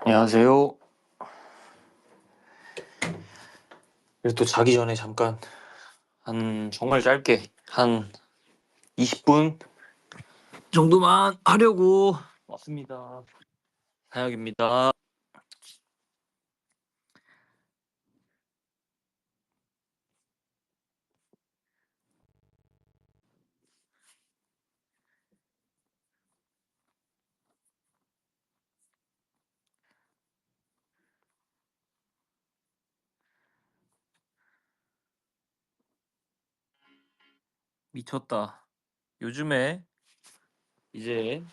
안녕하세요. 그래서 또 자기 전에 잠깐 정말 짧게 한 20분 정도만 하려고 왔습니다. 사역입니다. 미쳤다. 요즘에 이제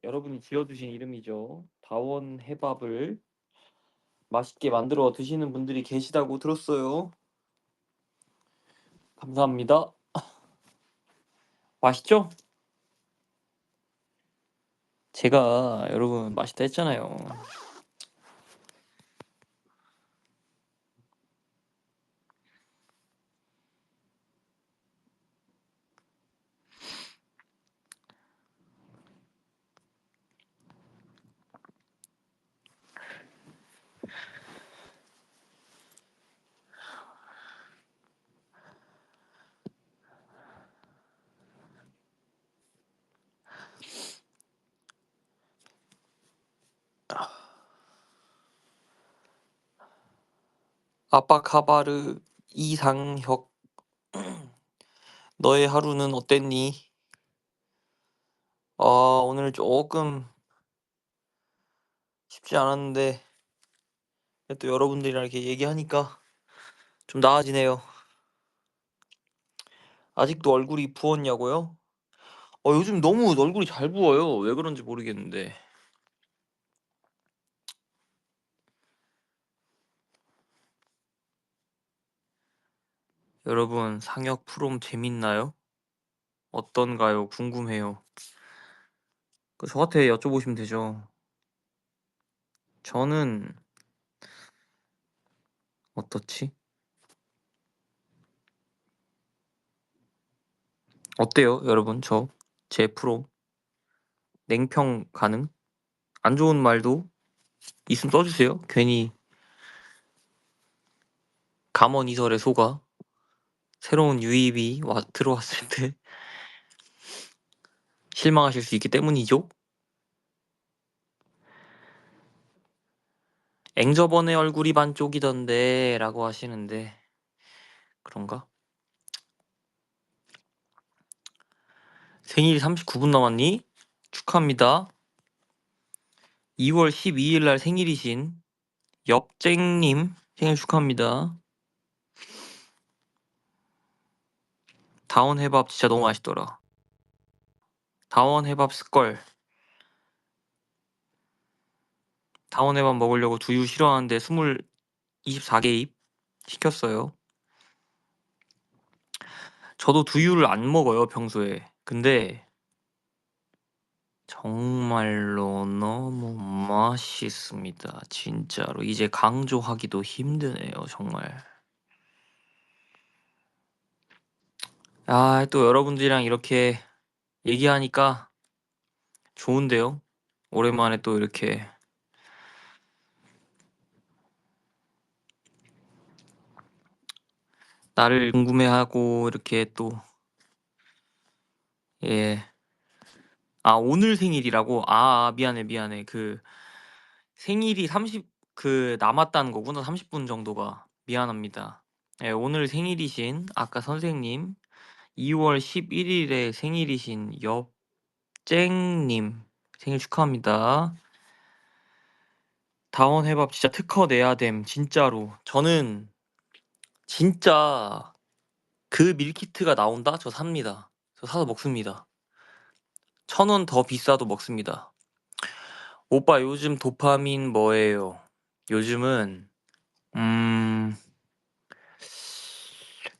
여러분이 지어주신 이름이죠. 다원 해밥을 맛있게 만들어 드시는 분들이 계시다고 들었어요. 감사합니다. 맛있죠? 제가 여러분 맛있다 했잖아요. 아빠카바르 이상혁, 너의 하루는 어땠니? 오늘 조금 쉽지 않았는데 또 여러분들이랑 이렇게 얘기하니까 좀 나아지네요. 아직도 얼굴이 부었냐고요? 요즘 너무 얼굴이 잘 부어요. 왜 그런지 모르겠는데. 여러분, 상혁 프롬 재밌나요? 어떤가요? 궁금해요. 저한테 여쭤보시면 되죠. 저는 어떻지? 어때요, 여러분? 제 프롬 냉평 가능? 안 좋은 말도 있으면 써주세요. 괜히 감언 이설에 속아 새로운 유입이 들어왔을 때 실망하실 수 있기 때문이죠. 앵저번의 얼굴이 반쪽이던데 라고 하시는데 그런가? 생일이 39분 남았니? 축하합니다. 2월 12일 날 생일이신 엽쟁님 생일 축하합니다. 다원 해밥 진짜 너무 맛있더라. 다원 해밥 스걸. 다원 해밥 먹으려고 두유 싫어하는데 24개입 시켰어요. 저도 두유를 안 먹어요 평소에. 근데 정말로 너무 맛있습니다. 진짜로 이제 강조하기도 힘드네요 정말. 또 여러분들이랑 이렇게 얘기하니까 좋은데요. 오랜만에 또 이렇게 나를 궁금해하고 이렇게 또 예. 오늘 생일이라고? 미안해. 생일이 30 남았다는 거구나. 30분 정도가. 미안합니다. 예, 오늘 생일이신 아까 선생님 2월 11일에 생일이신 엽쟁님 생일 축하합니다. 다원 해밥 진짜 특허 내야 됨. 진짜로. 저는 진짜 그 밀키트가 나온다? 저 삽니다. 저 사서 먹습니다. 1,000원 더 비싸도 먹습니다. 오빠 요즘 도파민 뭐예요? 요즘은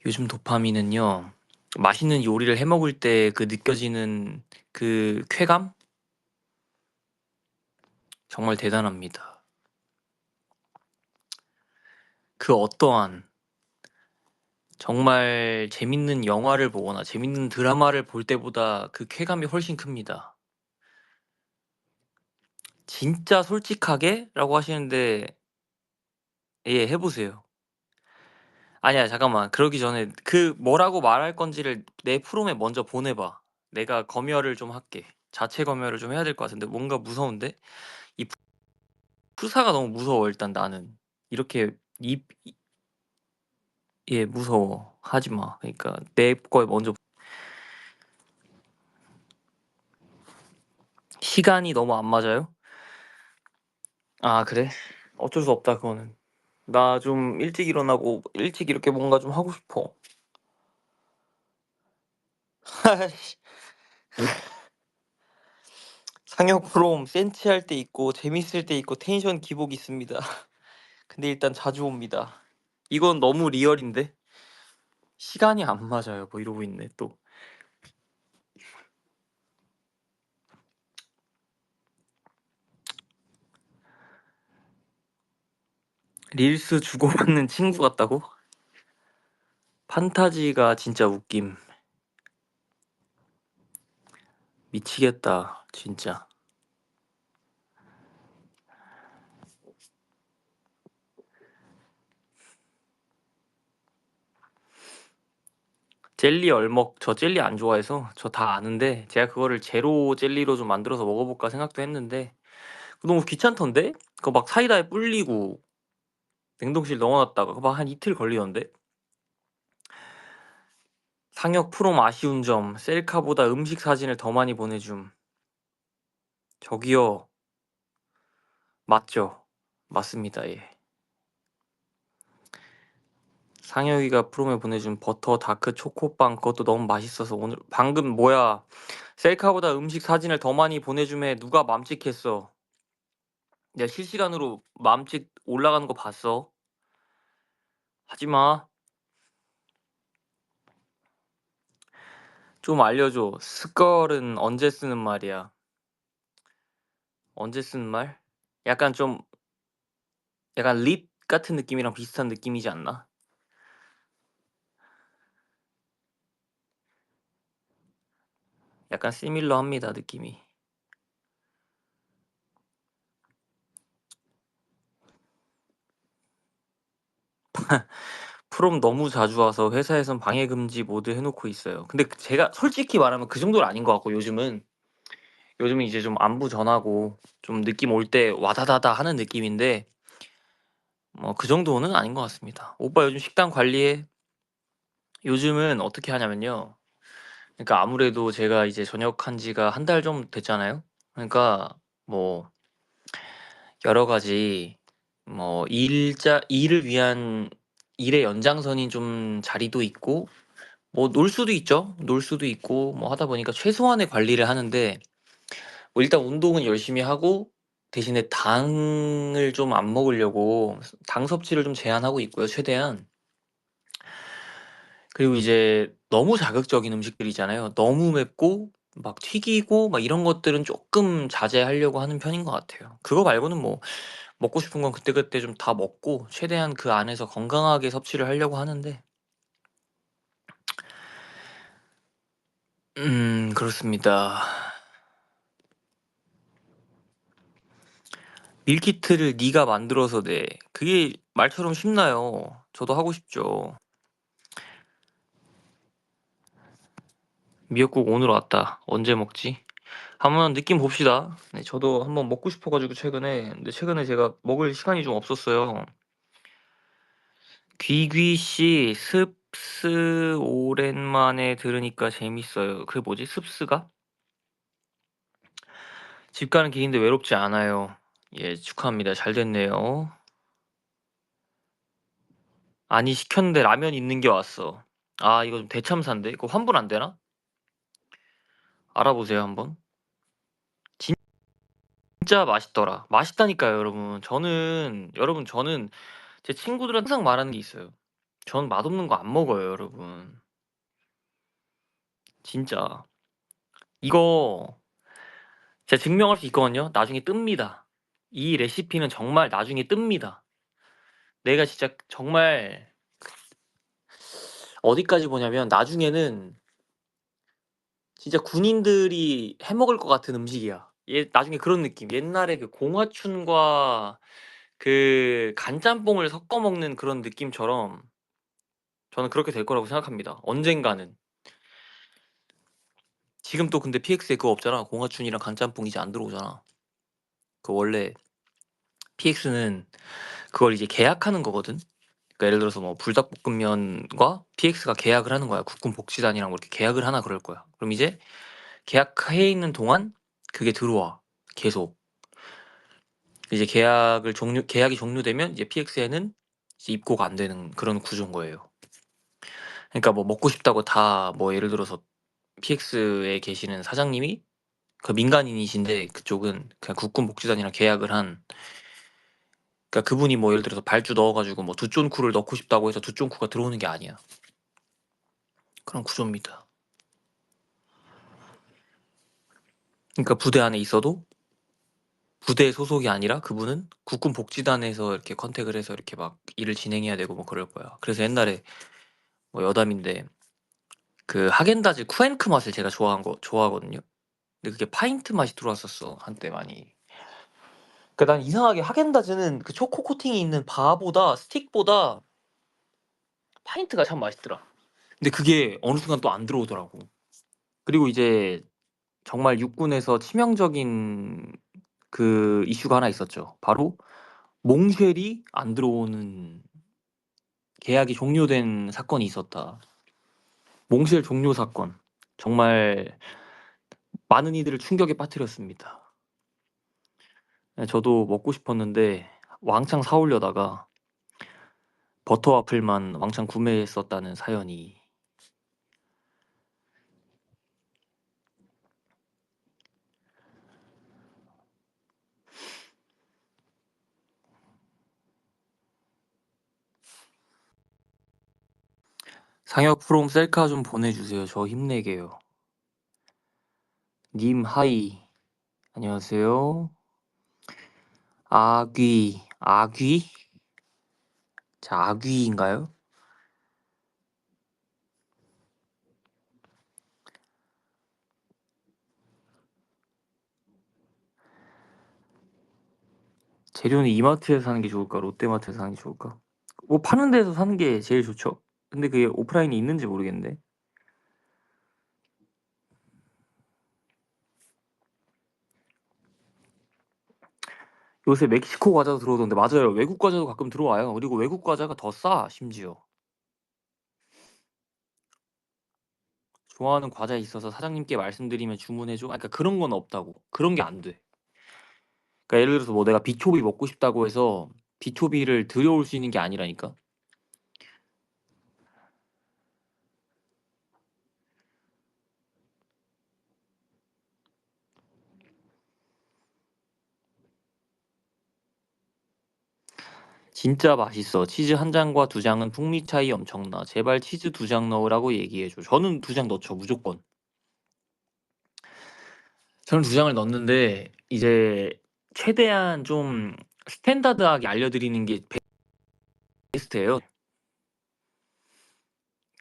요즘 도파민은요. 맛있는 요리를 해 먹을 때 그 느껴지는 그 쾌감? 정말 대단합니다. 그 어떠한 정말 재밌는 영화를 보거나 재밌는 드라마를 볼 때보다 그 쾌감이 훨씬 큽니다. 진짜 솔직하게라고 하시는데 예 해 보세요. 아니야 잠깐만. 그러기 전에 그 뭐라고 말할 건지를 내 프롬에 먼저 보내 봐. 내가 검열을 좀 할게. 자체 검열을 좀 해야 될 것 같은데 뭔가 무서운데? 이 프사가 너무 무서워 일단 나는. 이렇게 입 예 무서워. 하지 마. 그러니까 내 거에 먼저 시간이 너무 안 맞아요? 아 그래? 어쩔 수 없다 그거는. 나 좀 일찍 일어나고 일찍 이렇게 뭔가 좀 하고 싶어. 상혁 프롬 센치할 때 있고 재밌을 때 있고 텐션 기복 있습니다. 근데 일단 자주 옵니다. 이건 너무 리얼인데? 시간이 안 맞아요. 뭐 이러고 있네 또. 릴스 주고받는 친구 같다고? 판타지가 진짜 웃김. 미치겠다 진짜. 젤리 얼먹 저 젤리 안 좋아해서 저 다 아는데 제가 그거를 제로 젤리로 좀 만들어서 먹어볼까 생각도 했는데 너무 귀찮던데? 그거 막 사이다에 불리고 냉동실 넣어놨다가 그거 막 한 이틀 걸리던데? 상혁 프롬 아쉬운 점 셀카보다 음식 사진을 더 많이 보내줌. 저기요 맞죠? 맞습니다 예. 상혁이가 프롬에 보내준 버터 다크 초코빵 그것도 너무 맛있어서 오늘 방금 뭐야 셀카보다 음식 사진을 더 많이 보내줌에 누가 맘찍했어. 내가 실시간으로 맘찍 올라가는 거 봤어. 하지마. 좀 알려줘. 스컬은 언제 쓰는 말이야? 언제 쓰는 말? 약간 좀 약간 립 같은 느낌이랑 비슷한 느낌이지 않나? 약간 시밀러합니다 느낌이. 프롬 너무 자주 와서 회사에선 방해 금지 모드 해놓고 있어요. 근데 제가 솔직히 말하면 그 정도는 아닌 것 같고 요즘은 이제 좀 안부 전하고 좀 느낌 올 때 와다다다 하는 느낌인데 뭐 그 정도는 아닌 것 같습니다. 오빠 요즘 식단 관리해? 요즘은 어떻게 하냐면요. 그러니까 아무래도 제가 이제 전역한 지가 한 달 좀 됐잖아요. 그러니까 뭐 여러 가지 뭐 일을 위한 일의 연장선인 좀 자리도 있고 뭐 놀 수도 있죠. 놀 수도 있고 뭐 하다 보니까 최소한의 관리를 하는데 뭐 일단 운동은 열심히 하고 대신에 당을 좀 안 먹으려고 당 섭취를 좀 제한하고 있고요, 최대한. 그리고 이제 너무 자극적인 음식들이잖아요. 너무 맵고 막 튀기고 막 이런 것들은 조금 자제하려고 하는 편인 것 같아요. 그거 말고는 뭐 먹고 싶은 건 그때그때 좀 다 먹고 최대한 그 안에서 건강하게 섭취를 하려고 하는데 그렇습니다. 밀키트를 네가 만들어서 내. 그게 말처럼 쉽나요? 저도 하고 싶죠. 미역국 오늘 왔다. 언제 먹지? 한번 느낌 봅시다. 네, 저도 한번 먹고 싶어가지고 최근에 근데 최근에 제가 먹을 시간이 좀 없었어요. 귀귀 씨 습스 오랜만에 들으니까 재밌어요. 그게 뭐지? 습스가? 집 가는 길인데 외롭지 않아요. 예, 축하합니다. 잘 됐네요. 아니 시켰는데 라면 있는 게 왔어. 아 이거 좀 대참사인데? 이거 환불 안 되나? 알아보세요 한번. 진짜 맛있더라. 맛있다니까요 여러분. 저는 제 친구들한테 항상 말하는 게 있어요. 전 맛없는 거 안 먹어요 여러분. 진짜. 이거 제가 증명할 수 있거든요. 나중에 뜹니다. 이 레시피는 정말 나중에 뜹니다. 내가 진짜 정말 어디까지 보냐면 나중에는 진짜 군인들이 해 먹을 것 같은 음식이야. 나중에 그런 느낌. 옛날에 그 공화춘과 그 간짬뽕을 섞어 먹는 그런 느낌처럼 저는 그렇게 될 거라고 생각합니다. 언젠가는. 지금 또 근데 PX에 그거 없잖아. 공화춘이랑 간짬뽕 이제 안 들어오잖아. 그 원래 PX는 그걸 이제 계약하는 거거든. 그러니까 예를 들어서 뭐 불닭볶음면과 PX가 계약을 하는 거야. 국군복지단이랑 뭐 이렇게 계약을 하나 그럴 거야. 그럼 이제 계약해 있는 동안 그게 들어와. 계속. 이제 계약이 종료되면 이제 PX에는 이제 입고가 안 되는 그런 구조인 거예요. 그러니까 뭐 먹고 싶다고 다 뭐 예를 들어서 PX에 계시는 사장님이 그 민간인이신데 그쪽은 그냥 국군복지단이랑 계약을 한, 그러니까 그분이 뭐 예를 들어서 발주 넣어가지고 뭐 두쫀쿠를 넣고 싶다고 해서 두쫀쿠가 들어오는 게 아니야. 그런 구조입니다. 그러니까 부대 안에 있어도 부대 소속이 아니라 그분은 국군복지단에서 이렇게 컨택을 해서 이렇게 막 일을 진행해야 되고 뭐 그럴 거야. 그래서 옛날에 뭐 여담인데 그 하겐다즈 쿠앤크 맛을 제가 좋아하거든요. 근데 그게 파인트 맛이 들어왔었어 한때 많이. 그러니까 난 이상하게 하겐다즈는 그 초코 코팅이 있는 바보다 스틱보다 파인트가 참 맛있더라. 근데 그게 어느 순간 또 안 들어오더라고. 그리고 이제 정말 육군에서 치명적인 그 이슈가 하나 있었죠. 바로 몽쉘이 안 들어오는, 계약이 종료된 사건이 있었다. 몽쉘 종료 사건. 정말 많은 이들을 충격에 빠뜨렸습니다. 네, 저도 먹고 싶었는데 왕창 사오려다가 버터 와플만 왕창 구매했었다는 사연이. 상혁 프롬 셀카 좀 보내주세요. 저 힘내게요. 님 하이. 안녕하세요. 아귀? 자, 아귀인가요? 재료는 이마트에서 사는 게 좋을까? 롯데마트에서 사는 게 좋을까? 뭐 파는 데서 사는 게 제일 좋죠. 근데 그게 오프라인이 있는지 모르겠는데. 요새 멕시코 과자도 들어오던데. 맞아요. 외국 과자도 가끔 들어와요. 그리고 외국 과자가 더 싸, 심지어. 좋아하는 과자 있어서 사장님께 말씀드리면 주문해줘. 그러니까 그런 건 없다고. 그런 게 안 돼. 그러니까 예를 들어서 뭐 내가 비초비 먹고 싶다고 해서 비초비를 들여올 수 있는 게 아니라니까. 진짜 맛있어. 치즈 한 장과 두 장은 풍미 차이 엄청나. 제발 치즈 두 장 넣으라고 얘기해줘. 저는 두 장 넣죠, 무조건. 저는 두 장을 넣는데 이제 최대한 좀 스탠다드하게 알려드리는 게 베스트예요.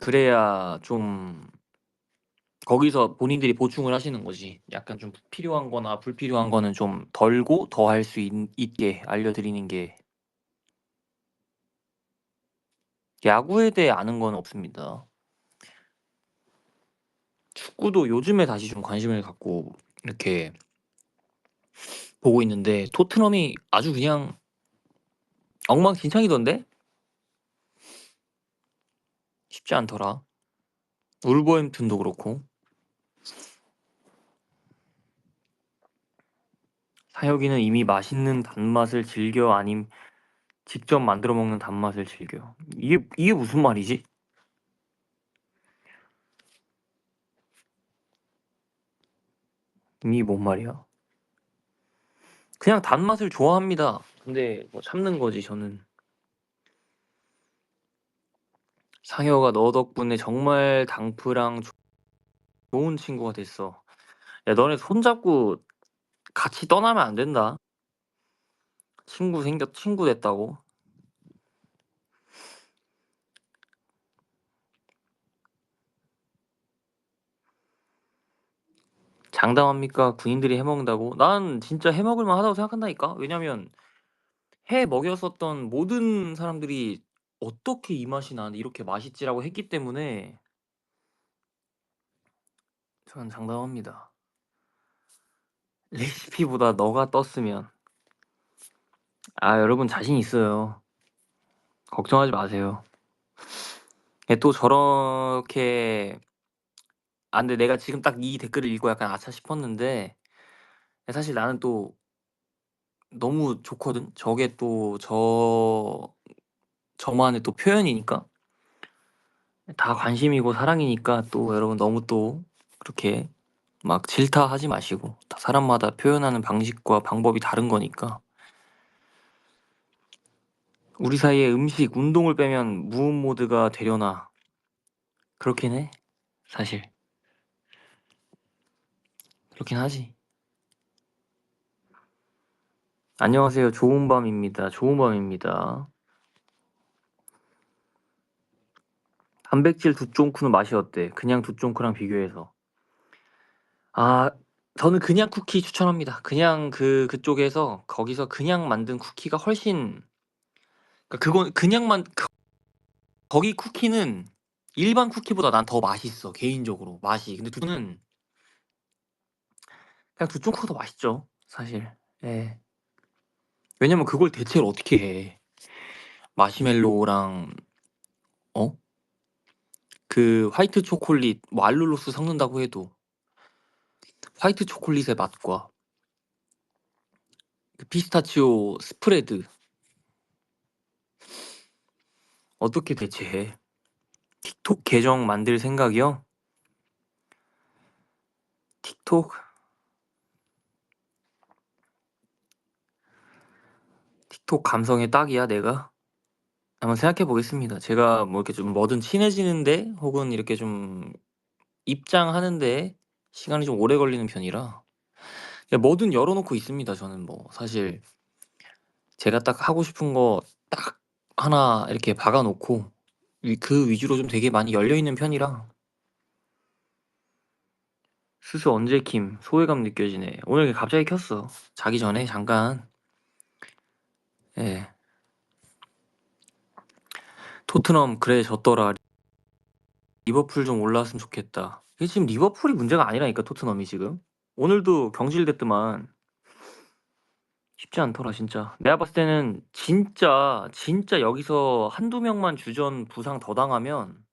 그래야 좀 거기서 본인들이 보충을 하시는 거지. 약간 좀 필요한 거나 불필요한 거는 좀 덜고 더 할 수 있게 알려드리는 게. 야구에 대해 아는 건 없습니다. 축구도 요즘에 다시 좀 관심을 갖고 이렇게 보고 있는데 토트넘이 아주 그냥 엉망진창이던데? 쉽지 않더라. 울버햄튼도 그렇고. 사혁이는 이미 맛있는 단맛을 즐겨, 아님 직접 만들어 먹는 단맛을 즐겨. 이게 무슨 말이지? 이게 뭔 말이야? 그냥 단맛을 좋아합니다. 근데 뭐 참는 거지 저는. 상혁아, 너 덕분에 정말 당프랑 좋은 친구가 됐어. 야, 너네 손잡고 같이 떠나면 안 된다. 친구 됐다고. 장담합니까? 군인들이 해 먹는다고? 난 진짜 해 먹을 만하다고 생각한다니까. 왜냐면 해 먹였었던 모든 사람들이 "어떻게 이 맛이 나는데 이렇게 맛있지?"라고 했기 때문에 저는 장담합니다. 레시피보다 너가 떴으면. 아 여러분 자신 있어요. 걱정하지 마세요. 예 또 저렇게 근데 내가 지금 딱 이 댓글을 읽고 약간 '아차.' 싶었는데 사실 나는 또 너무 좋거든. 저게 또 저만의 또 표현이니까. 다 관심이고 사랑이니까 또 여러분 너무 또 그렇게 막 질타하지 마시고 다 사람마다 표현하는 방식과 방법이 다른 거니까. 우리 사이에 음식, 운동을 빼면 무음 모드가 되려나 그렇긴 해. 사실. 그렇긴 하지. 안녕하세요. 좋은 밤입니다. 좋은 밤입니다. 단백질 두쫑쿠는 맛이 어때? 그냥 두쫑쿠랑 비교해서. 아 저는 그냥 쿠키 추천합니다. 그냥 그쪽에서 거기서 그냥 만든 쿠키가 훨씬 그건 그냥 거기 쿠키는 일반 쿠키보다 난 더 맛있어 개인적으로 맛이. 근데 두는 그냥 두쫑쿠가 더 맛있죠 사실. 예. 왜냐면 그걸 대체를 어떻게 해. 마시멜로우랑 어? 그 화이트 초콜릿 뭐 알룰로스 섞는다고 해도 화이트 초콜릿의 맛과 그 피스타치오 스프레드 어떻게 대체해. 틱톡 계정 만들 생각이요? 틱톡? 틱톡 감성에 딱이야 내가? 한번 생각해 보겠습니다. 제가 뭐 이렇게 좀 뭐든 친해지는데 혹은 이렇게 좀 입장하는 데 시간이 좀 오래 걸리는 편이라 그냥 뭐든 열어 놓고 있습니다 저는 뭐. 사실 제가 딱 하고 싶은 거 딱 하나 이렇게 박아 놓고 그 위주로 좀 되게 많이 열려 있는 편이라. 스스 언제 킴? 소외감 느껴지네. 오늘 갑자기 켰어. 자기 전에 잠깐. 예. 토트넘 그래 졌더라. 리버풀 좀 올라왔으면 좋겠다. 이게 지금 리버풀이 문제가 아니라니까 토트넘이 지금. 오늘도 경질됐더만. 쉽지 않더라 진짜. 내가 봤을 때는 진짜 여기서 한두 명만 주전 부상 더 당하면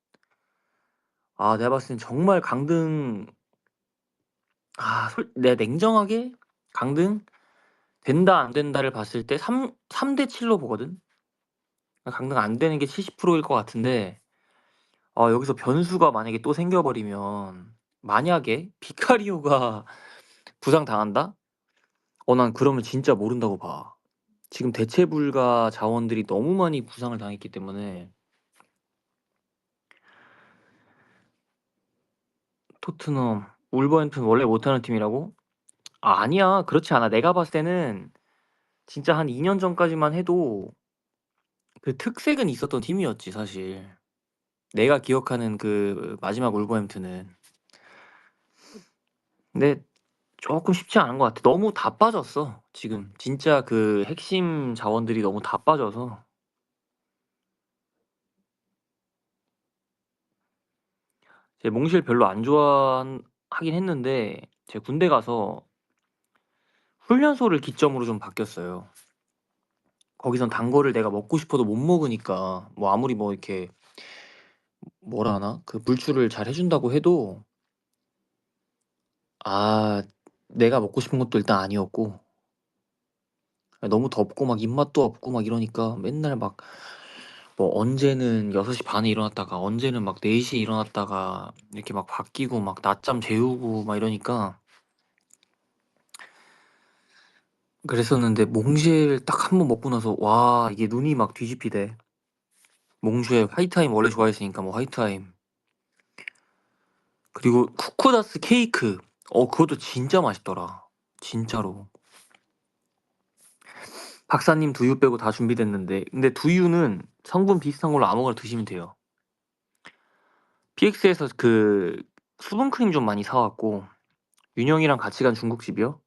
내가 봤을 땐 정말 강등. 내가 냉정하게 강등 된다 안 된다를 봤을 때 3대 7로 보거든. 강등 안 되는 게 70%일 것 같은데 여기서 변수가 만약에 또 생겨 버리면 만약에 비카리오가 부상당한다? 난 그러면 진짜 모른다고 봐. 지금 대체 불가 자원들이 너무 많이 부상을 당했기 때문에. 토트넘, 울버햄튼 원래 못하는 팀이라고? 아니야. 그렇지 않아. 내가 봤을 때는 진짜 한 2년 전까지만 해도 그 특색은 있었던 팀이었지 사실. 내가 기억하는 그 마지막 울버햄튼은. 근데 쪼끔 쉽지 않은 것 같아. 너무 다 빠졌어 지금. 진짜 그 핵심 자원들이 너무 다 빠져서. 제가 몽실 별로 안 하긴 했는데 제가 군대 가서 훈련소를 기점으로 좀 바뀌었어요. 거기선 단 거를 내가 먹고 싶어도 못 먹으니까 뭐 아무리 뭐 이렇게 뭐라 하나? 그 물출을 잘 해 준다고 해도 아 내가 먹고 싶은 것도 일단 아니었고 너무 덥고 막 입맛도 없고 막 이러니까 맨날 막 뭐 언제는 6시 반에 일어났다가 언제는 막 4시에 일어났다가 이렇게 막 바뀌고 막 낮잠 재우고 막 이러니까 그랬었는데 몽쉘 딱 한 번 먹고 나서 와 이게 눈이 막 뒤집히대. 몽쉘 화이트타임 원래 좋아했으니까 뭐 화이트타임. 그리고 쿠쿠다스 케이크. 그것도 진짜 맛있더라. 진짜로. 박사님 두유 빼고 다 준비됐는데 근데 두유는 성분 비슷한 걸로 아무거나 드시면 돼요. PX에서 그 수분 크림 좀 많이 사 왔고 윤영이랑 같이 간 중국집이요?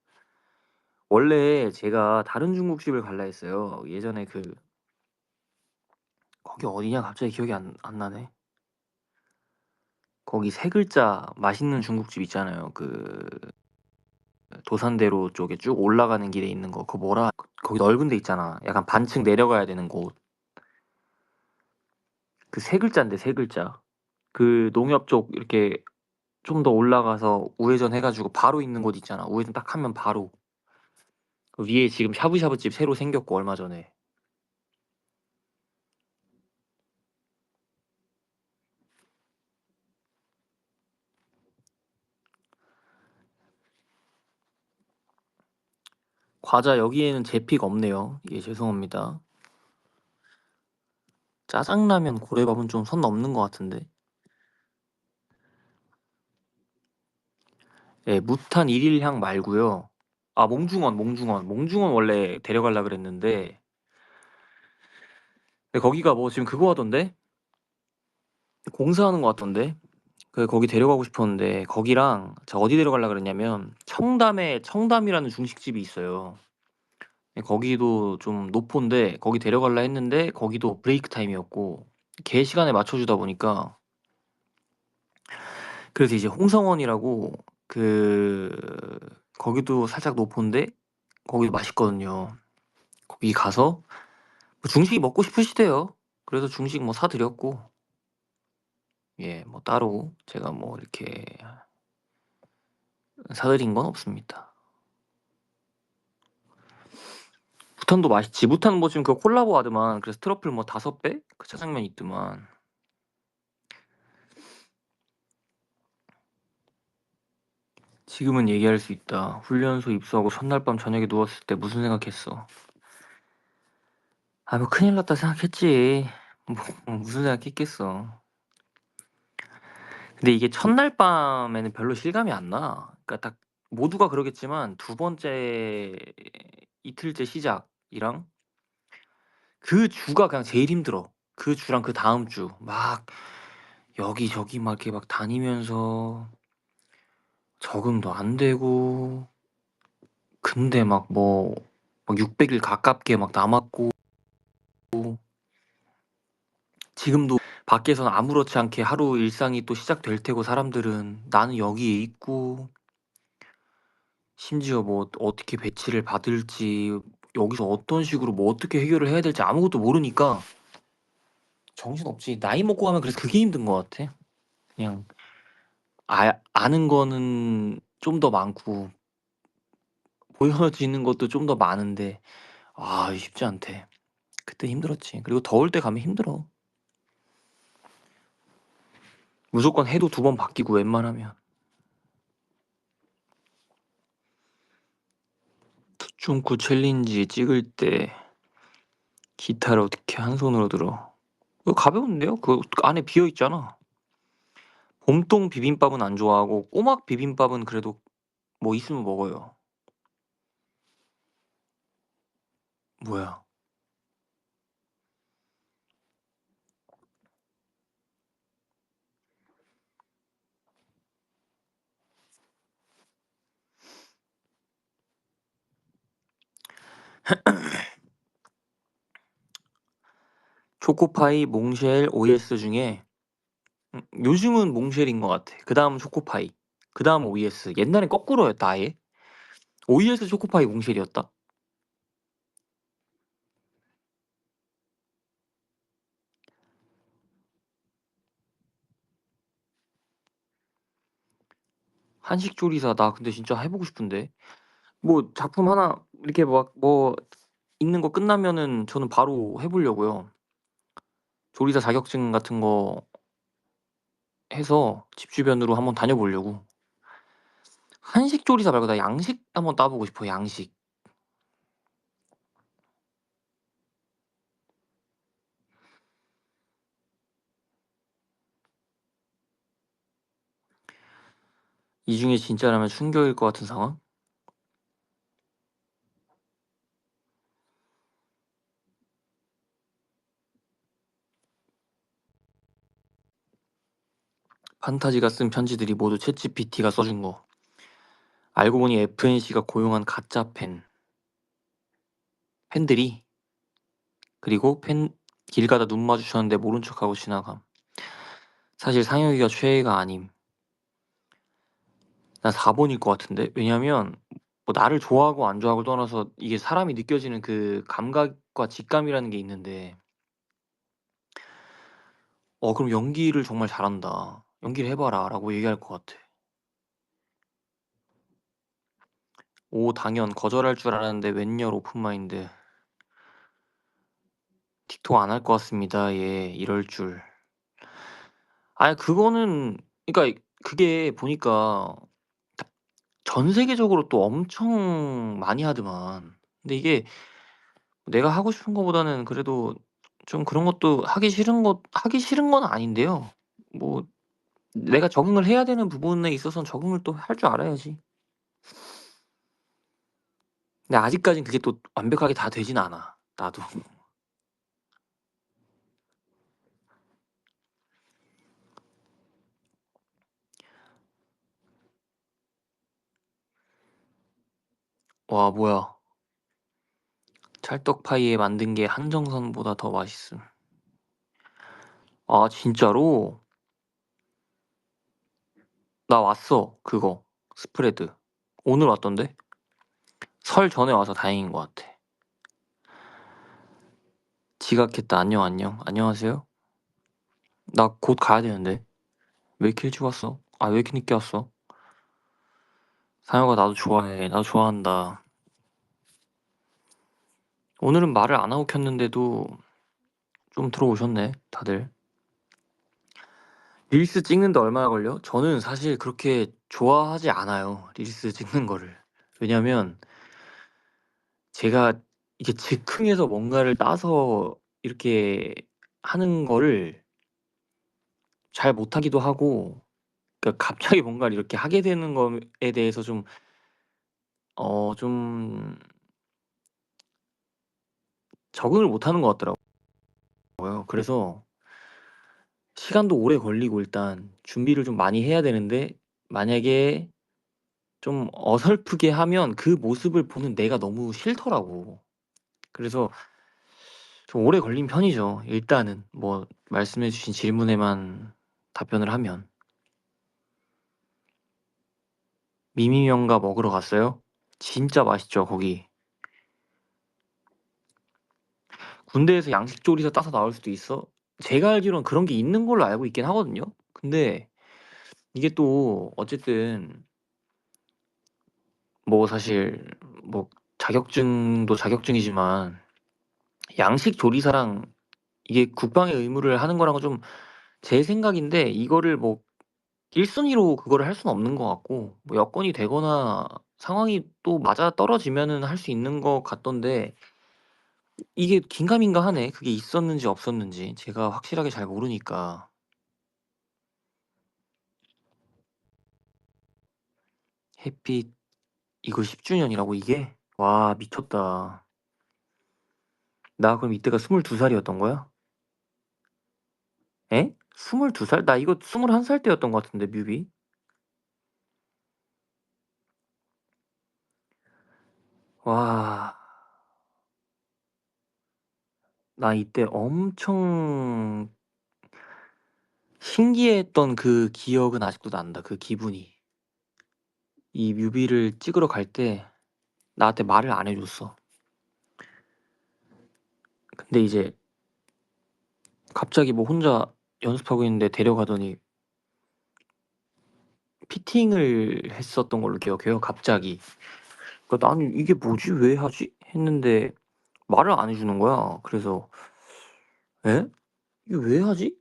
원래 제가 다른 중국집을 갈라 했어요. 예전에 거기 어디냐 갑자기 기억이 안 나네. 거기 세 글자 맛있는 중국집 있잖아요. 도산대로 쪽에 쭉 올라가는 길에 있는 거. 그거 뭐라? 거기 넓은 데 있잖아. 약간 반층 내려가야 되는 곳. 그 세 글자인데 세 글자. 그 농협 쪽 이렇게 좀 더 올라가서 우회전 해가지고 바로 있는 곳 있잖아. 우회전 딱 하면 바로. 그 위에 지금 샤브샤브 집 새로 생겼고 얼마 전에. 과자 여기에는 제픽 없네요. 예, 죄송합니다. 짜장라면 고래밥은 좀 선 넘는 것 같은데. 예, 무탄 일일향 말고요. 아, 몽중원 원래 데려가려 그랬는데 근데 거기가 뭐 지금 그거 하던데? 공사하는 것 같던데? 거기 데려가고 싶었는데 거기랑 제가 어디 데려가려 그랬냐면 청담에 청담이라는 중식집이 있어요. 예, 거기도 좀 노포인데 거기 데려가려 했는데 거기도 브레이크 타임이었고 개 시간에 맞춰주다 보니까 그래서 이제 홍성원이라고 그 거기도 살짝 노포인데 거기도 맛있거든요. 거기 가서 뭐 중식이 먹고 싶으시대요. 그래서 중식 뭐 사드렸고 예, 뭐 따로 제가 뭐 이렇게 사드린 건 없습니다. 부탄도 맛있지. 부탄 뭐 지금 그 콜라보 하더만. 그래서 트러플 뭐 5배? 그 짜장면 있더만. 지금은 얘기할 수 있다. 훈련소 입소하고 첫날 밤 저녁에 누웠을 때 무슨 생각했어? 아, 뭐 큰일 났다 생각했지. 뭐 무슨 생각했겠어. 근데 이게 첫날 밤에는 별로 실감이 안 나. 그러니까 딱 모두가 그러겠지만 두 번째 이틀째 시작이랑 그 주가 그냥 제일 힘들어. 그 주랑 그 다음 주 막 여기저기 막 이렇게 막 다니면서 적응도 안 되고 근데 막 600일 가깝게 막 남았고 지금도 밖에서는 아무렇지 않게 하루 일상이 또 시작될 테고 사람들은 나는 여기에 있고 심지어 뭐 어떻게 배치를 받을지 여기서 어떤 식으로 뭐 어떻게 해결을 해야 될지 아무것도 모르니까 정신없지. 나이 먹고 가면 그래서 그게 힘든 것 같아. 그냥 아는 거는 좀 더 많고 보여지는 것도 좀 더 많은데 쉽지 않대. 그때 힘들었지. 그리고 더울 때 가면 힘들어. 무조건 해도 2번 바뀌고 웬만하면. 투쭝쿠 챌린지 찍을 때 기타를 어떻게 한 손으로 들어? 그거 가벼운데요? 그 안에 비어 있잖아. 봄동 비빔밥은 안 좋아하고 꼬막 비빔밥은 그래도 뭐 있으면 먹어요. 뭐야? 초코파이, 몽쉘, OS 중에 요즘은 몽쉘인 것 같아. 그 다음 초코파이, 그 다음 OS. 옛날엔 거꾸로였다 아예. OS 초코파이 몽쉘이었다. 한식 조리사 나 근데 진짜 해보고 싶은데. 뭐 작품 하나 이렇게 막 뭐 있는 거 끝나면은 저는 바로 해보려고요. 조리사 자격증 같은 거 해서 집 주변으로 한번 다녀보려고. 한식 조리사 말고 나 양식 한번 따보고 싶어. 양식. 이 중에 진짜라면 충격일 것 같은 상황? 판타지가 쓴 편지들이 모두 챗GPT가 써준 거. 알고 보니 FNC가 고용한 가짜 팬들이, 그리고 길 가다 눈 마주쳤는데 모른 척하고 지나감. 사실 상혁이가 최애가 아님. 난 4번일 것 같은데? 왜냐면 뭐 나를 좋아하고 안 좋아하고를 떠나서 이게 사람이 느껴지는 그 감각과 직감이라는 게 있는데, 그럼 연기를 정말 잘한다. 연기를 해봐라라고 얘기할 것 같아. 오, 당연 거절할 줄 알았는데 웬열 오픈마인드. 틱톡 안 할 것 같습니다. 예, 이럴 줄. 아니 그거는, 그러니까 그게 보니까 전 세계적으로 또 엄청 많이 하더만. 근데 이게 내가 하고 싶은 거보다는 그래도 좀 그런 것도 하기 싫은 건 아닌데요. 뭐 내가 적응을 해야 되는 부분에 있어서는 적응을 또 할 줄 알아야지. 근데 아직까진 그게 또 완벽하게 다 되진 않아, 나도. 와, 뭐야. 찰떡파이에 만든 게 한정선보다 더 맛있음. 아, 진짜로? 나 왔어, 그거. 스프레드. 오늘 왔던데? 설 전에 와서 다행인 것 같아. 지각했다. 안녕, 안녕. 안녕하세요? 나 곧 가야 되는데. 왜 이렇게 일찍 왔어? 아, 왜 이렇게 늦게 왔어? 상혁아, 나도 좋아해. 나도 좋아한다. 오늘은 말을 안 하고 켰는데도 좀 들어오셨네, 다들. 릴스 찍는데 얼마나 걸려? 저는 사실 그렇게 좋아하지 않아요, 릴스 찍는 거를. 왜냐면 제가 이게 즉흥해서 뭔가를 따서 이렇게 하는 거를 잘 못하기도 하고, 그러니까 갑자기 뭔가를 이렇게 하게 되는 거에 대해서 좀 적응을 못하는 것 같더라고요. 그래서 시간도 오래 걸리고 일단 준비를 좀 많이 해야 되는데, 만약에 좀 어설프게 하면 그 모습을 보는 내가 너무 싫더라고. 그래서 좀 오래 걸린 편이죠. 일단은 뭐 말씀해 주신 질문에만 답변을 하면. 미미명가 먹으러 갔어요? 진짜 맛있죠, 거기. 군대에서 양식 조리사 따서 나올 수도 있어? 제가 알기로는 그런 게 있는 걸로 알고 있긴 하거든요. 근데 이게 또 어쨌든 뭐 사실 뭐 자격증도 자격증이지만 양식 조리사랑 이게 국방의 의무를 하는 거랑은 좀, 제 생각인데 이거를 뭐 1순위로 그거를 할 수는 없는 것 같고, 뭐 여건이 되거나 상황이 또 맞아떨어지면은 할 수 있는 것 같던데, 이게 긴가민가하네. 그게 있었는지 없었는지 제가 확실하게 잘 모르니까. 햇빛 이거 10주년이라고 이게? 와, 미쳤다. 나 그럼 이때가 22살이었던 거야? 에? 22살? 나 이거 21살 때였던 것 같은데, 뮤비? 와, 나 이때 엄청 신기했던 그 기억은 아직도 난다. 그 기분이. 이 뮤비를 찍으러 갈 때 나한테 말을 안 해줬어. 근데 이제 갑자기 뭐 혼자 연습하고 있는데 데려가더니 피팅을 했었던 걸로 기억해요. 갑자기. 그러니까 나는 이게 뭐지? 왜 하지? 했는데 말을 안 해주는 거야. 그래서 에? 이게 왜 하지?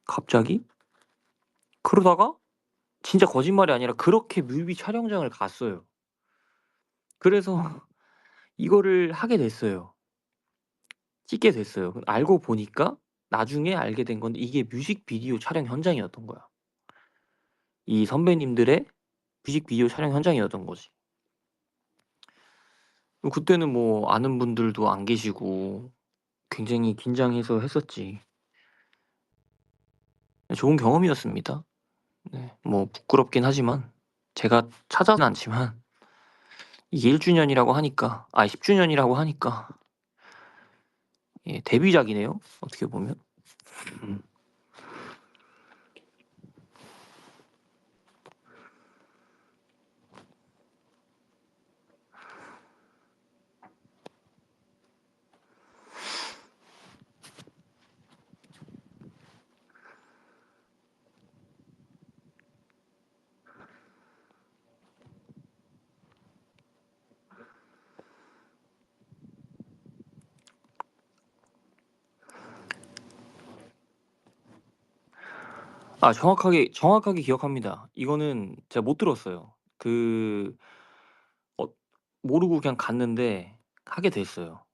갑자기? 그러다가 진짜 거짓말이 아니라 그렇게 뮤비 촬영장을 갔어요. 그래서 이거를 하게 됐어요. 찍게 됐어요. 알고 보니까 나중에 알게 된 건데 이게 뮤직비디오 촬영 현장이었던 거야. 이 선배님들의 뮤직비디오 촬영 현장이었던 거지. 그때는 뭐 아는 분들도 안 계시고 굉장히 긴장해서 했었지. 좋은 경험이었습니다. 네. 뭐 부끄럽긴 하지만 제가 찾아는 않지만 이게 1주년이라고 하니까 10주년이라고 하니까 예 데뷔작이네요, 어떻게 보면. 음. 정확하게 기억합니다. 이거는 제가 못 들었어요. 어 모르고 그냥 갔는데 하게 됐어요.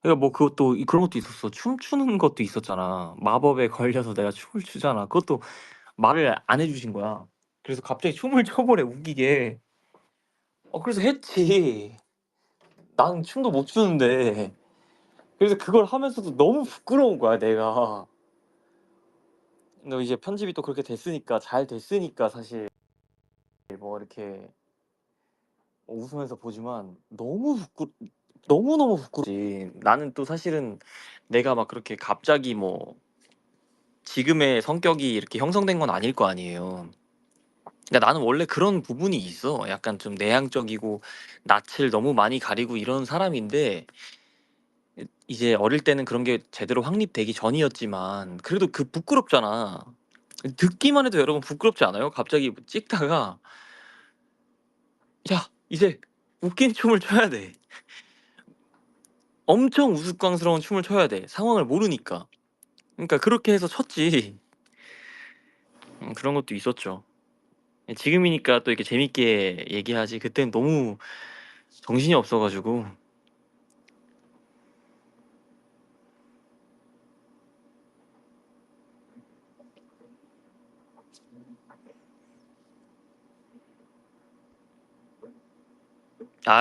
그러니까 뭐 그것도 그런 것도 있었어. 춤추는 것도 있었잖아. 마법에 걸려서 내가 춤을 추잖아. 그것도 말을 안 해 주신 거야. 그래서 갑자기 춤을 춰 버려 웃기게. 그래서 했지. 나는 춤도 못 추는데. 그래서 그걸 하면서도 너무 부끄러운 거야 내가. 근데 이제 편집이 또 그렇게 됐으니까 잘 됐으니까 사실 뭐 이렇게 웃으면서 보지만 너무너무 부끄럽지. 나는 또 사실은 내가 막 그렇게 갑자기 뭐 지금의 성격이 이렇게 형성된 건 아닐 거 아니에요. 그러니까 나는 원래 그런 부분이 있어. 약간 좀 내향적이고 낯을 너무 많이 가리고 이런 사람인데 이제 어릴 때는 그런 게 제대로 확립되기 전이었지만 그래도 부끄럽잖아. 듣기만 해도 여러분 부끄럽지 않아요? 갑자기 뭐 찍다가 "야 이제 웃긴 춤을 춰야 돼." 엄청 우스꽝스러운 춤을 춰야 돼, 상황을 모르니까. 그러니까 그렇게 해서 췄지. 그런 것도 있었죠. 지금이니까 또 이렇게 재밌게 얘기하지 그땐 너무 정신이 없어 가지고.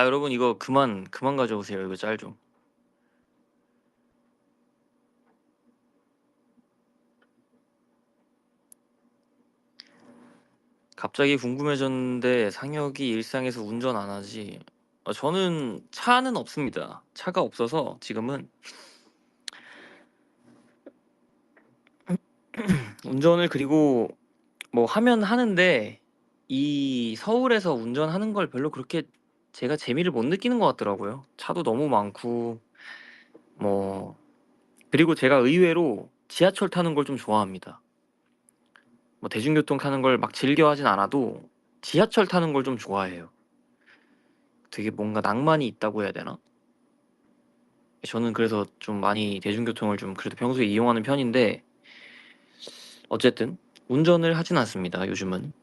여러분 이거 그만 가져오세요. 이거 짤 좀. 갑자기 궁금해졌는데 상혁이 일상에서 운전 안 하지? 저는 차는 없습니다. 차가 없어서 지금은 운전을 그리고 뭐 하면 하는데 이 서울에서 운전하는 걸 별로 그렇게 제가 재미를 못 느끼는 것 같더라고요. 차도 너무 많고 뭐 그리고 제가 의외로 지하철 타는 걸 좀 좋아합니다. 뭐 대중교통 타는 걸 막 즐겨 하진 않아도 지하철 타는 걸 좀 좋아해요. 되게 뭔가 낭만이 있다고 해야 되나? 저는 그래서 좀 많이 대중교통을 좀 그래도 평소에 이용하는 편인데 어쨌든 운전을 하진 않습니다, 요즘은.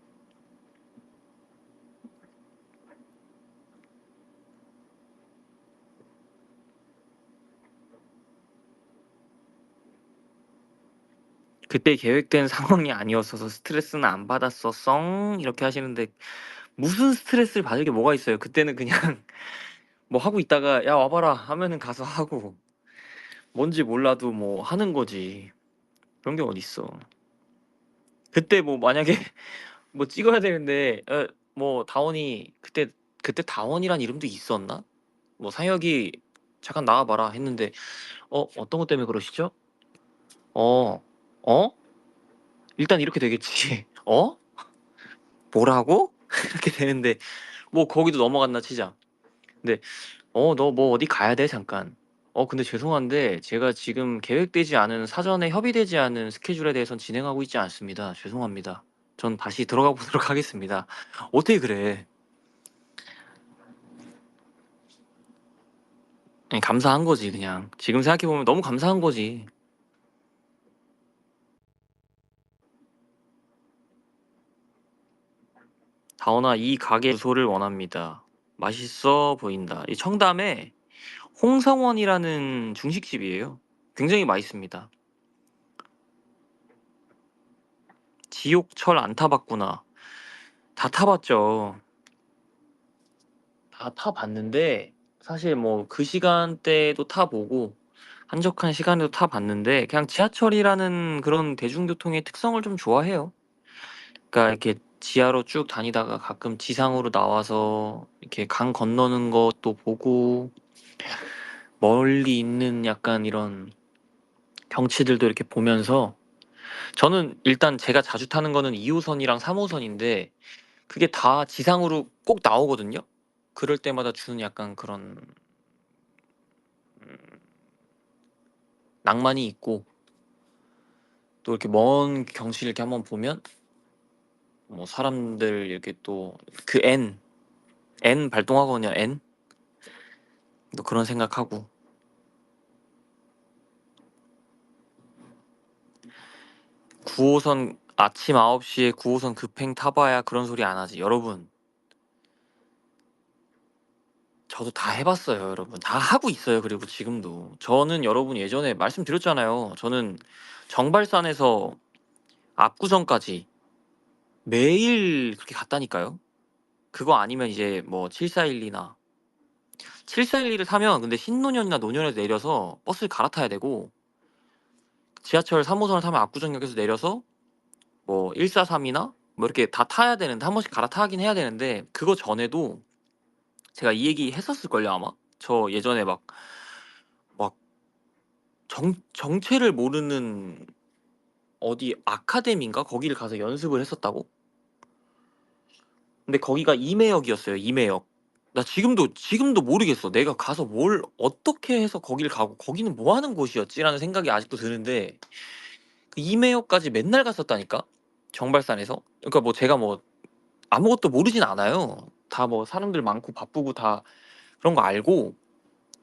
"그때 계획된 상황이 아니었어서 스트레스는 안 받았어 썽." 이렇게 하시는데 무슨 스트레스를 받을 게 뭐가 있어요. 그때는 그냥 뭐 하고 있다가 "야 와 봐라." 하면은 가서 하고 뭔지 몰라도 뭐 하는 거지. 그런 게 어딨어. 그때 뭐 만약에 뭐 찍어야 되는데 뭐 다원이 그때 다원이란 이름도 있었나? 뭐 "상혁이 잠깐 나와 봐라." 했는데 어떤 것 때문에 그러시죠? 어. 어? 일단 이렇게 되겠지. 어? 뭐라고? 이렇게 되는데 뭐 거기도 넘어갔나 치자. 근데 너 뭐 어디 가야 돼 잠깐." 근데 죄송한데 제가 지금 계획되지 않은 사전에 협의되지 않은 스케줄에 대해선 진행하고 있지 않습니다. 죄송합니다. 전 다시 들어가 보도록 하겠습니다." 어떻게 그래. 아니 감사한 거지 그냥. 지금 생각해 보면 너무 감사한 거지. "다원아 이 가게 주소를 원합니다. 맛있어 보인다." 이 청담에 홍성원이라는 중식집이에요. 굉장히 맛있습니다. 지옥철 안 타 봤구나. 다 타 봤죠. 다 타 봤는데 사실 뭐 그 시간대에도 타 보고 한적한 시간에도 타 봤는데 그냥 지하철이라는 그런 대중교통의 특성을 좀 좋아해요. 그러니까 이렇게 지하로 쭉 다니다가 가끔 지상으로 나와서 이렇게 강 건너는 것도 보고 멀리 있는 약간 이런 경치들도 이렇게 보면서 저는 일단 제가 자주 타는 거는 2호선이랑 3호선인데 그게 다 지상으로 꼭 나오거든요. 그럴 때마다 주는 약간 그런 낭만이 있고 또 이렇게 먼 경치를 이렇게 한번 보면 뭐 사람들 이렇게 또 그 N 발동하거든요. N 또 그런 생각하고 9호선 아침 9시에 9호선 급행 타봐야 그런 소리 안 하지. 여러분 저도 다 해봤어요. 여러분 다 하고 있어요. 그리고 지금도 저는 여러분 예전에 말씀드렸잖아요. 저는 정발산에서 압구정까지 매일 그렇게 갔다니까요. 그거 아니면 이제 뭐 7412나 7412를 타면 근데 신논현이나 논현에서 내려서 버스를 갈아타야 되고 지하철 3호선을 타면 압구정역에서 내려서 뭐 143이나 뭐 이렇게 다 타야 되는데 한 번씩 갈아타긴 해야 되는데 그거 전에도 제가 이 얘기 했었을걸요 아마? 저 예전에 막 정체를 모르는 어디 아카데미인가? 거기를 가서 연습을 했었다고? 근데 거기가 임해역이었어요. 임해역. 나 지금도 모르겠어. 내가 가서 뭘 어떻게 해서 거기를 가고 거기는 뭐 하는 곳이었지라는 생각이 아직도 드는데 그 임해역까지 맨날 갔었다니까. 정발산에서. 그러니까 뭐 제가 뭐 아무것도 모르진 않아요. 다 뭐 사람들 많고 바쁘고 다 그런 거 알고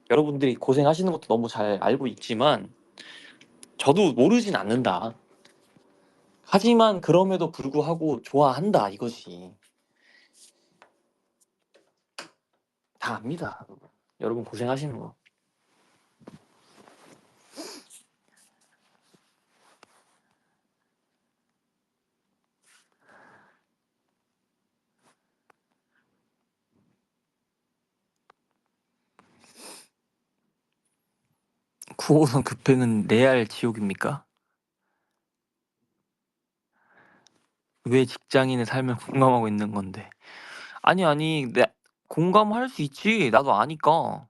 여러분들이 고생하시는 것도 너무 잘 알고 있지만 저도 모르진 않는다. 하지만 그럼에도 불구하고 좋아한다 이거지. 다 압니다. 여러분 고생하시는 거. 9호선 급행은 레알 지옥입니까? 왜 직장인의 삶을 공감하고 있는 건데? 아니 내 공감할 수 있지. 나도 아니까.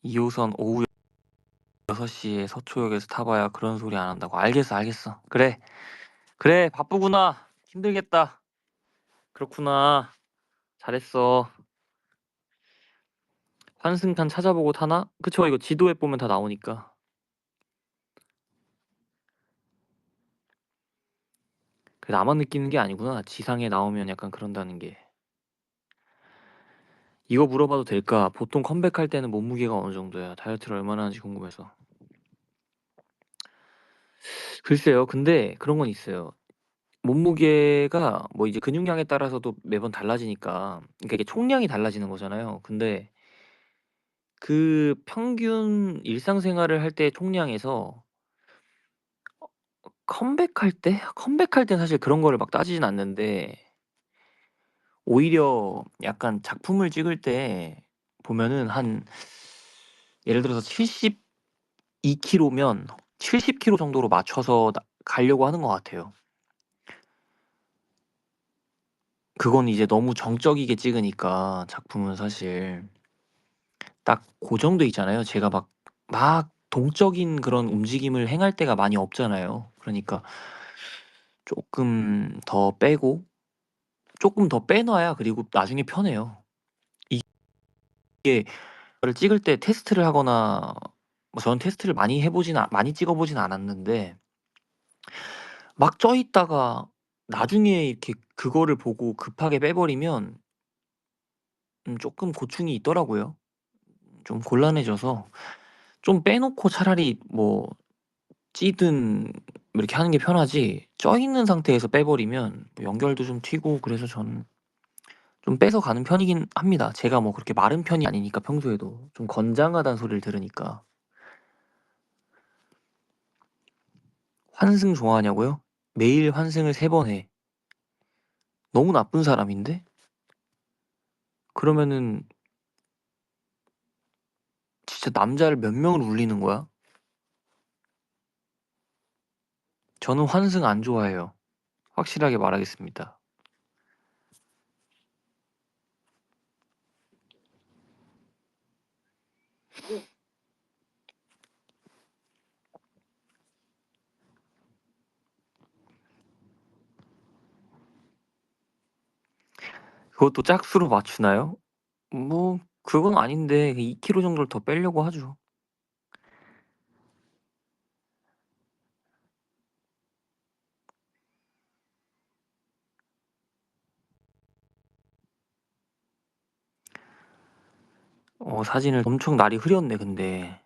2호선 오후 6시에 서초역에서 타봐야 그런 소리 안 한다고. 알겠어. 그래 바쁘구나. 힘들겠다. 그렇구나. 잘했어. 환승탄 찾아보고 타나? 그쵸 이거 지도에 보면 다 나오니까. 그 나만 느끼는 게 아니구나. 지상에 나오면 약간 그런다는 게. 이거 물어봐도 될까? 보통 컴백할 때는 몸무게가 어느 정도야? 다이어트를 얼마나 하는지 궁금해서. 글쎄요. 근데 그런 건 있어요. 몸무게가 뭐 이제 근육량에 따라서도 매번 달라지니까 그러니까 이게 총량이 달라지는 거잖아요. 근데 그 평균 일상생활을 할 때의 총량에서 컴백할 땐 사실 그런 거를 막 따지진 않는데 오히려 약간 작품을 찍을 때 보면은 한 예를 들어서 72kg면 70kg 정도로 맞춰서 가려고 하는 것 같아요. 그건 이제 너무 정적이게 찍으니까 작품은 사실 딱 고정돼 있잖아요. 제가 막 동적인 그런 움직임을 행할 때가 많이 없잖아요. 그러니까 조금 더 빼고 조금 더 빼놔야 그리고 나중에 편해요. 이게 를 찍을 때 테스트를 하거나 뭐 저는 테스트를 많이 찍어 보진 않았는데 막 쪄 있다가 나중에 이렇게 그거를 보고 급하게 빼버리면 쪼끔 고충이 있더라고요. 좀 곤란해져서 좀 빼놓고 차라리 뭐 찌든 뭐 이렇게 하는 게 편하지 쪄 있는 상태에서 빼버리면 뭐 연결도 좀 튀고 그래서 저는 좀 빼서 가는 편이긴 합니다. 제가 뭐 그렇게 마른 편이 아니니까 평소에도 좀 건장하다는 소리를 들으니까. 환승 좋아하냐고요? 매일 환승을 3번 해. 너무 나쁜 사람인데? 그러면은 진짜 남자를 몇 명을 울리는 거야? 저는 환승 안 좋아해요. 확실하게 말하겠습니다. 그것도 짝수로 맞추나요? 뭐 그건 아닌데 2kg 정도를 더 빼려고 하죠. 사진을 엄청 날이 흐렸네 근데.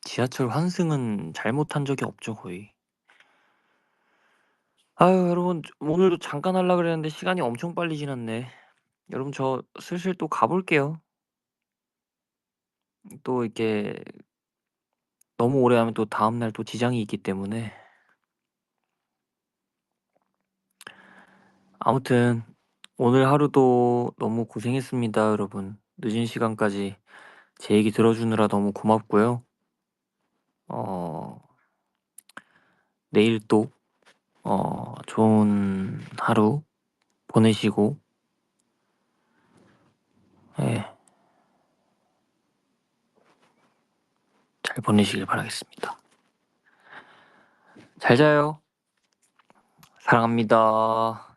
지하철 환승은 잘못한 적이 없죠 거의. 아유 여러분 오늘도 잠깐 하려 그랬는데 시간이 엄청 빨리 지났네. 여러분 저 슬슬 또 가볼게요. 또 이렇게 너무 오래 하면 또 다음날 또 지장이 있기 때문에. 아무튼 오늘 하루도 너무 고생했습니다 여러분. 늦은 시간까지 제 얘기 들어주느라 너무 고맙고요. 어 내일 또 좋은 하루 보내시고 예, 잘 보내시길 바라겠습니다. 잘 자요. 사랑합니다.